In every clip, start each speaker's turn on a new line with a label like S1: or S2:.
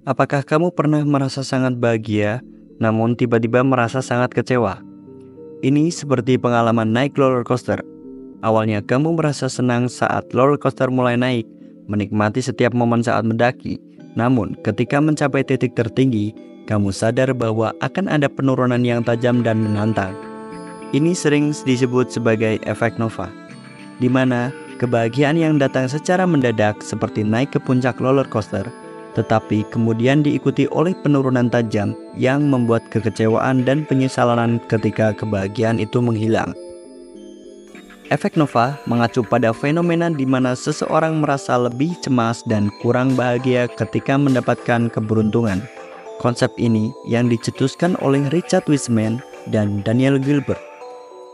S1: Apakah kamu pernah merasa sangat bahagia, namun tiba-tiba merasa sangat kecewa? Ini seperti pengalaman naik roller coaster. Awalnya kamu merasa senang saat roller coaster mulai naik, menikmati setiap momen saat mendaki. Namun, ketika mencapai titik tertinggi, kamu sadar bahwa akan ada penurunan yang tajam dan menantang. Ini sering disebut sebagai efek Nova, di mana kebahagiaan yang datang secara mendadak seperti naik ke puncak roller coaster, tetapi kemudian diikuti oleh penurunan tajam yang membuat kekecewaan dan penyesalan ketika kebahagiaan itu menghilang. Efek Nova mengacu pada fenomena di mana seseorang merasa lebih cemas dan kurang bahagia ketika mendapatkan keberuntungan. Konsep ini yang dicetuskan oleh Richard Wiseman dan Daniel Gilbert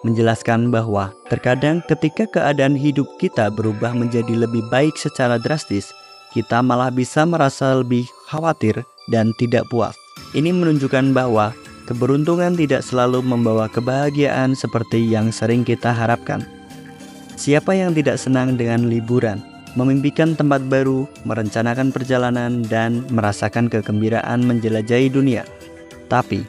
S1: menjelaskan bahwa terkadang ketika keadaan hidup kita berubah menjadi lebih baik secara drastis, kita malah bisa merasa lebih khawatir dan tidak puas. Ini menunjukkan bahwa keberuntungan tidak selalu membawa kebahagiaan seperti yang sering kita harapkan. Siapa yang tidak senang dengan liburan, memimpikan tempat baru, merencanakan perjalanan, dan merasakan kegembiraan menjelajahi dunia? Tapi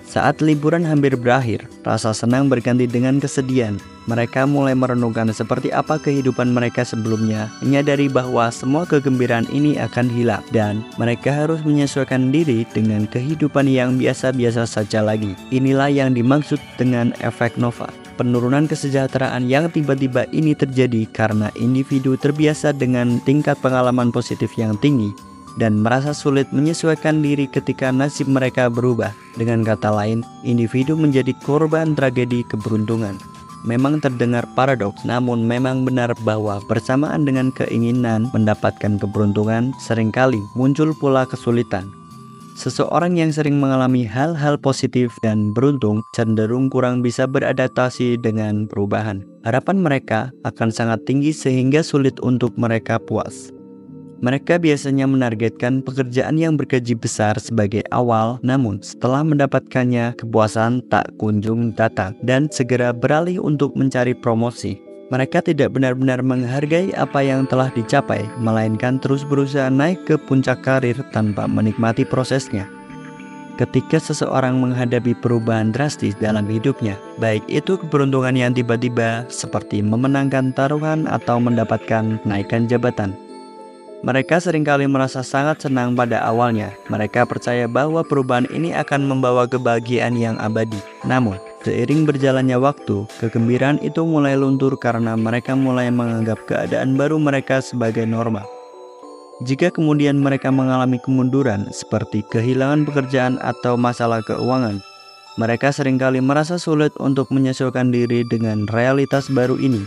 S1: saat liburan hampir berakhir, rasa senang berganti dengan kesedihan. Mereka mulai merenungkan seperti apa kehidupan mereka sebelumnya, menyadari bahwa semua kegembiraan ini akan hilang, dan mereka harus menyesuaikan diri dengan kehidupan yang biasa-biasa saja lagi. Inilah yang dimaksud dengan efek Nova. Penurunan kesejahteraan yang tiba-tiba ini terjadi karena individu terbiasa dengan tingkat pengalaman positif yang tinggi dan merasa sulit menyesuaikan diri ketika nasib mereka berubah. Dengan kata lain, individu menjadi korban tragedi keberuntungan. Memang terdengar paradoks, namun memang benar bahwa bersamaan dengan keinginan mendapatkan keberuntungan, seringkali muncul pula kesulitan. Seseorang yang sering mengalami hal-hal positif dan beruntung cenderung kurang bisa beradaptasi dengan perubahan. Harapan mereka akan sangat tinggi sehingga sulit untuk mereka puas. Mereka biasanya menargetkan pekerjaan yang bergaji besar sebagai awal, namun setelah mendapatkannya, kepuasan tak kunjung datang dan segera beralih untuk mencari promosi. Mereka tidak benar-benar menghargai apa yang telah dicapai, melainkan terus berusaha naik ke puncak karir tanpa menikmati prosesnya. Ketika seseorang menghadapi perubahan drastis dalam hidupnya, baik itu keberuntungan yang tiba-tiba seperti memenangkan taruhan atau mendapatkan kenaikan jabatan, mereka seringkali merasa sangat senang pada awalnya. Mereka percaya bahwa perubahan ini akan membawa kebahagiaan yang abadi. Namun, seiring berjalannya waktu, kegembiraan itu mulai luntur karena mereka mulai menganggap keadaan baru mereka sebagai normal. Jika kemudian mereka mengalami kemunduran seperti kehilangan pekerjaan atau masalah keuangan, mereka seringkali merasa sulit untuk menyesuaikan diri dengan realitas baru ini.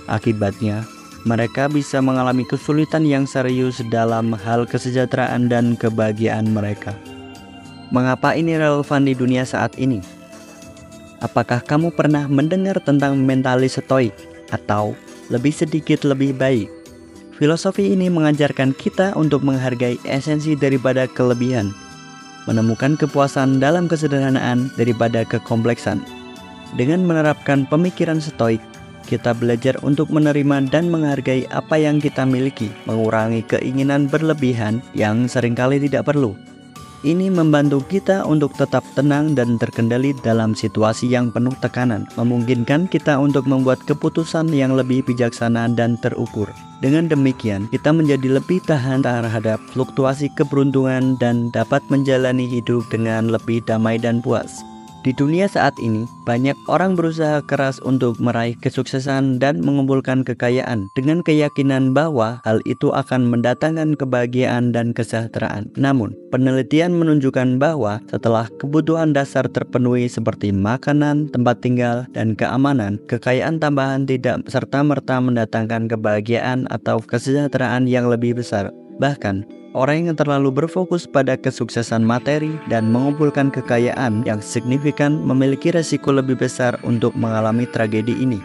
S1: Akibatnya, mereka bisa mengalami kesulitan yang serius dalam hal kesejahteraan dan kebahagiaan mereka. Mengapa ini relevan di dunia saat ini? Apakah kamu pernah mendengar tentang mentalis stoik atau lebih sedikit lebih baik? Filosofi ini mengajarkan kita untuk menghargai esensi daripada kelebihan, menemukan kepuasan dalam kesederhanaan daripada kekompleksan. Dengan menerapkan pemikiran stoik, kita belajar untuk menerima dan menghargai apa yang kita miliki, mengurangi keinginan berlebihan yang seringkali tidak perlu. Ini membantu kita untuk tetap tenang dan terkendali dalam situasi yang penuh tekanan, memungkinkan kita untuk membuat keputusan yang lebih bijaksana dan terukur. Dengan demikian, kita menjadi lebih tahan terhadap fluktuasi keberuntungan dan dapat menjalani hidup dengan lebih damai dan puas. Di dunia saat ini, banyak orang berusaha keras untuk meraih kesuksesan dan mengumpulkan kekayaan dengan keyakinan bahwa hal itu akan mendatangkan kebahagiaan dan kesejahteraan. Namun, penelitian menunjukkan bahwa setelah kebutuhan dasar terpenuhi seperti makanan, tempat tinggal, dan keamanan, kekayaan tambahan tidak serta-merta mendatangkan kebahagiaan atau kesejahteraan yang lebih besar. Bahkan, orang yang terlalu berfokus pada kesuksesan materi dan mengumpulkan kekayaan yang signifikan memiliki resiko lebih besar untuk mengalami tragedi ini.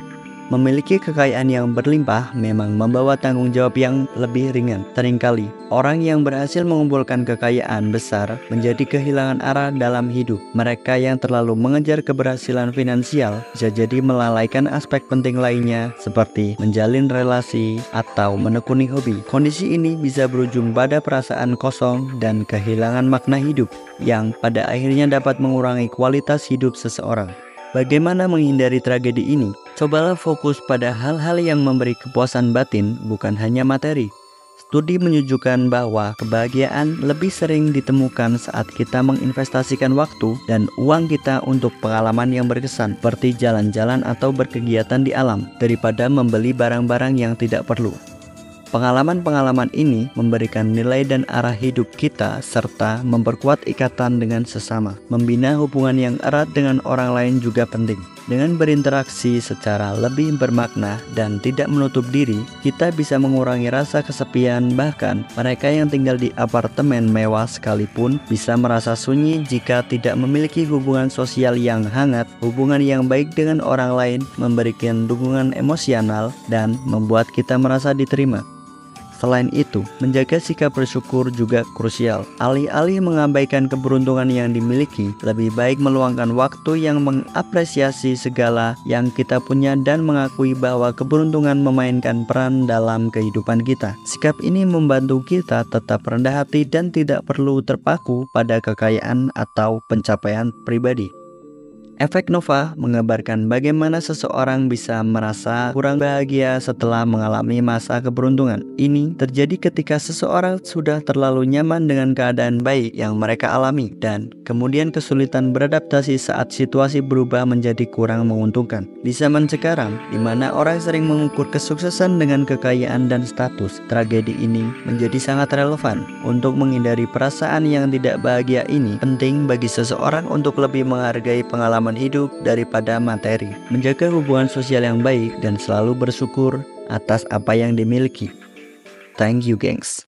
S1: Memiliki kekayaan yang berlimpah memang membawa tanggung jawab yang lebih ringan. Seringkali, orang yang berhasil mengumpulkan kekayaan besar menjadi kehilangan arah dalam hidup. Mereka yang terlalu mengejar keberhasilan finansial bisa jadi melalaikan aspek penting lainnya seperti menjalin relasi atau menekuni hobi. Kondisi ini bisa berujung pada perasaan kosong dan kehilangan makna hidup yang pada akhirnya dapat mengurangi kualitas hidup seseorang. Bagaimana menghindari tragedi ini? Cobalah fokus pada hal-hal yang memberi kepuasan batin, bukan hanya materi. Studi menunjukkan bahwa kebahagiaan lebih sering ditemukan saat kita menginvestasikan waktu dan uang kita untuk pengalaman yang berkesan, seperti jalan-jalan atau berkegiatan di alam, daripada membeli barang-barang yang tidak perlu. Pengalaman-pengalaman ini memberikan nilai dan arah hidup kita serta memperkuat ikatan dengan sesama. Membina hubungan yang erat dengan orang lain juga penting. Dengan berinteraksi secara lebih bermakna dan tidak menutup diri, kita bisa mengurangi rasa kesepian. Bahkan mereka yang tinggal di apartemen mewah sekalipun bisa merasa sunyi jika tidak memiliki hubungan sosial yang hangat. Hubungan yang baik dengan orang lain memberikan dukungan emosional dan membuat kita merasa diterima. Selain itu, menjaga sikap bersyukur juga krusial. Alih-alih mengabaikan keberuntungan yang dimiliki, lebih baik meluangkan waktu yang mengapresiasi segala yang kita punya dan mengakui bahwa keberuntungan memainkan peran dalam kehidupan kita. Sikap ini membantu kita tetap rendah hati dan tidak perlu terpaku pada kekayaan atau pencapaian pribadi. Efek Nova mengabarkan bagaimana seseorang bisa merasa kurang bahagia setelah mengalami masa keberuntungan. Ini terjadi ketika seseorang sudah terlalu nyaman dengan keadaan baik yang mereka alami dan kemudian kesulitan beradaptasi saat situasi berubah menjadi kurang menguntungkan. Di zaman sekarang, di mana orang sering mengukur kesuksesan dengan kekayaan dan status, tragedi ini menjadi sangat relevan. Untuk menghindari perasaan yang tidak bahagia ini, penting bagi seseorang untuk lebih menghargai pengalaman hidup daripada materi, menjaga hubungan sosial yang baik dan selalu bersyukur atas apa yang dimiliki. Thank you, gengs.